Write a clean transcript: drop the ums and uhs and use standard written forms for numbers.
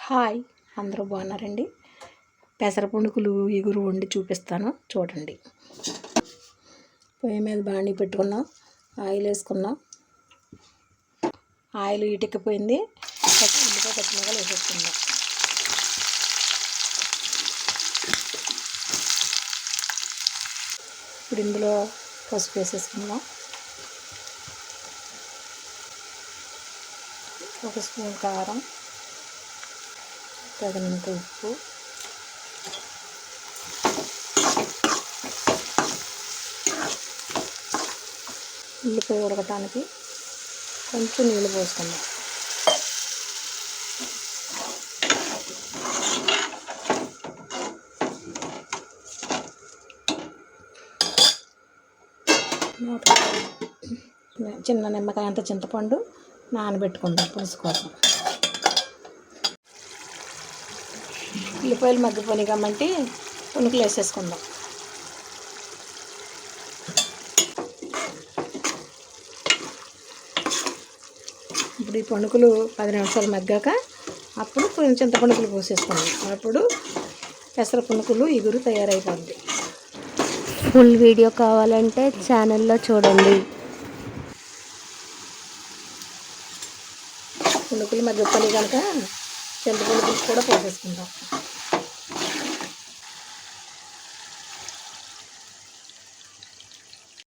Hi, అందరూ బాగున్నారండి. పెసర పునుకులు ఇగురు వండి చూపిస్తాను చూడండి. పొయ్యి మీద బాండీ పెట్టుకున్నాం, ఆయిల్ వేసుకున్నాం. ఆయిల్ ఇటుక్కుపోయింది, ఉల్లిపాయ పచ్చిమిరపకాయలు వేసేసుకుందాం. ఇప్పుడు ఇందులో పసుపు వేసేసుకుందాం, ఒక స్పూన్ కారం, తగినంత ఉప్పు, ఉల్లిపాయ ఉడకటానికి కొంచెం నీళ్ళు పోసుకుందాం. చిన్న నిమ్మకాయ అంత చింతపండు నానబెట్టుకుందాం పులుసు కోసం. ఉల్లిపాయలు మగ్గిపోయి కాబట్టి పునుకులు వేసేసుకుందాం. ఇప్పుడు ఈ పునుకులు 10 నిమిషాలు మగ్గాక అప్పుడు కొంచెం చింతపండుకులు పోసేసుకుందాం. అప్పుడు పెసర పునుకులు ఇగురు తయారైపోద్ది. ఫుల్ వీడియో కావాలంటే ఛానల్లో చూడండి. పునుకులు మగ్గిపోయి కనుక చింతపండుకులు కూడా పోసేసుకుందాం.